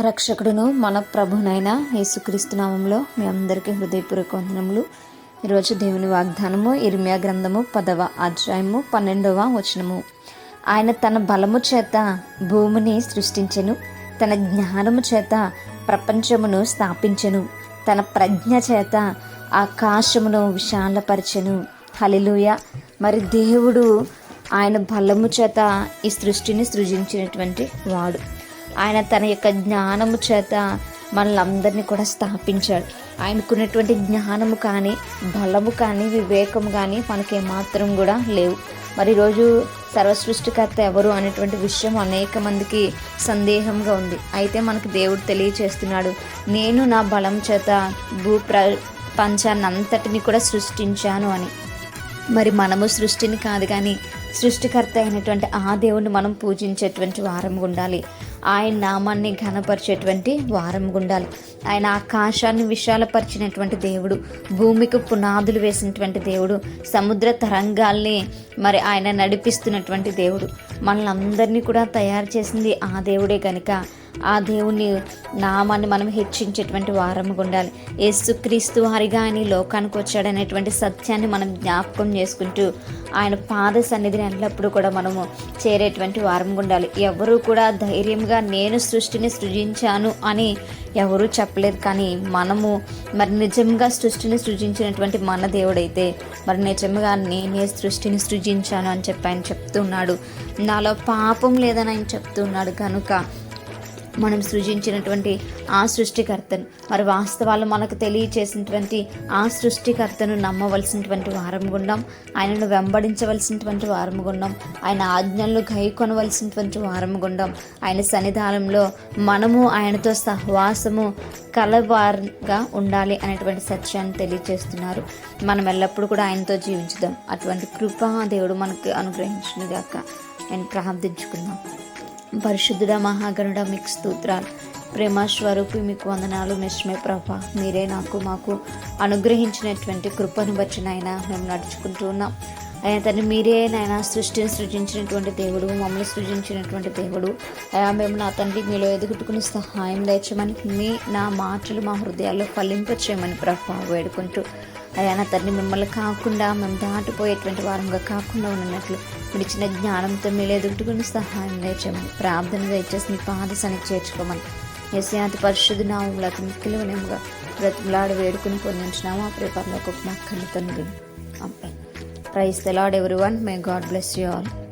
రక్షకుడును మన ప్రభునైన యేసుక్రీస్తు నామంలో మీ అందరికీ హృదయపూర్వక వందనములు. ఈరోజు దేవుని వాగ్దానము ఇర్మియా గ్రంథము 10వ అధ్యాయము 12వ వచనము. ఆయన తన బలము చేత భూమిని సృష్టించెను, తన జ్ఞానము చేత ప్రపంచమును స్థాపించెను, తన ప్రజ్ఞ చేత ఆకాశమును విశాలపరచెను. హల్లెలూయా. మరి దేవుడు ఆయన బలము చేత ఈ సృష్టిని సృజించినటువంటి వాడు. ఆయన తన యొక్క జ్ఞానము చేత మనల్ని అందరినీ కూడా స్థాపించాడు. ఆయనకున్నటువంటి జ్ఞానము కానీ, బలము కానీ, వివేకము కానీ మనకేమాత్రం కూడా లేవు. మరి ఈరోజు సర్వసృష్టికర్త ఎవరు అనేటువంటి విషయం అనేక మందికి సందేహంగా ఉంది. అయితే మనకు దేవుడు తెలియచేస్తున్నాడు, నేను నా బలం చేత ప్రపంచాన్నంతటిని కూడా సృష్టించాను అని. మరి మనము సృష్టిని కాదు కానీ సృష్టికర్త అయినటువంటి ఆ దేవుణ్ణి మనం పూజించేటువంటి వారంగా ఉండాలి. ఆయన నామాన్ని ఘనపరిచేటువంటి వారంగా ఉండాలి. ఆయన ఆకాశాన్ని విశాలపరిచినటువంటి దేవుడు, భూమికి పునాదులు వేసినటువంటి దేవుడు, సముద్ర తరంగాల్ని మరి ఆయన నడిపిస్తున్నటువంటి దేవుడు, మనల్ని అందరినీ కూడా తయారు చేసింది ఆ దేవుడే కనుక ఆ దేవుని నామాన్ని మనం హెచ్చించేటువంటి వారముగా ఉండాలి. యేసుక్రీస్తు వారిగా ఆయన ఈ లోకానికి వచ్చాడనేటువంటి సత్యాన్ని మనం జ్ఞాపకం చేసుకుంటూ ఆయన పాద సన్నిధిని ఎల్లప్పుడూ కూడా మనము చేరేటువంటి వారముగా ఉండాలి. ఎవరు కూడా ధైర్యంగా నేను సృష్టిని సృజించాను అని ఎవరూ చెప్పలేదు. కానీ మనము మరి నిజంగా సృష్టిని సృజించినటువంటి మన దేవుడైతే మరి నిజంగా నేనే సృష్టిని సృజించాను అని చెప్పి ఆయన చెప్తున్నాడు. నాలో పాపం లేదని ఆయన చెప్తున్నాడు. కనుక మనం సృజించినటువంటి ఆ సృష్టికర్తను, మరి వాస్తవాలు మనకు తెలియచేసినటువంటి ఆ సృష్టికర్తను నమ్మవలసినటువంటి వారం గుండం, ఆయనను వెంబడించవలసినటువంటి వారం గుండం, ఆయన ఆజ్ఞలను గైకొనవలసినటువంటి వారం గుండం, ఆయన సన్నిధానంలో మనము ఆయనతో సహవాసము కలవారుగా ఉండాలి అనేటువంటి సత్యాన్ని తెలియచేస్తున్నారు. మనం ఎల్లప్పుడూ కూడా ఆయనతో జీవించుదాం. అటువంటి కృపా దేవుడు మనకు అనుగ్రహించునుగాక. నేను ప్రార్థించుకుందాం. పరిశుద్ధుడా, మహాగణుడా, మీకు స్తోత్రాలు. ప్రేమ స్వరూపి మీకు వందనాలు. మెస్మే ప్రభా, మీరే మాకు అనుగ్రహించినటువంటి కృపను బట్టి నాయన మేము నడుచుకుంటూ ఉన్నాం. అయినా తండ్రి, మీరే నాయన సృష్టిని సృజించినటువంటి దేవుడు, మమ్మల్ని సృజించినటువంటి దేవుడు. అయా మేము నా తండ్రి మీలో ఎదుగుతుకుని సహాయం దయచేయమని, నా మాటలు మా హృదయాల్లో ఫలింపచేయమని ప్రభా వేడుకుంటూ, అయా నా తండ్రి మిమ్మల్ని కాకుండా మేము దాటిపోయేటువంటి వారంగా కాకుండా ఉన్నట్లు విడిచిన జ్ఞానంతో మీరు ఎదుగుతుకుని సహాయం దయచేయమని, ప్రార్థన దయచేసి మీ పాదశానికి చేర్చుకోమని యేసయ్య పరిశుద్ధ నామములో అతి మిక్కిలిగా బ్రతిమలాడి వేడుకుని పొందించినాము ఆ ప్రేపర్లో గొప్ప తండ్రి. Praise the Lord everyone. May God bless you all.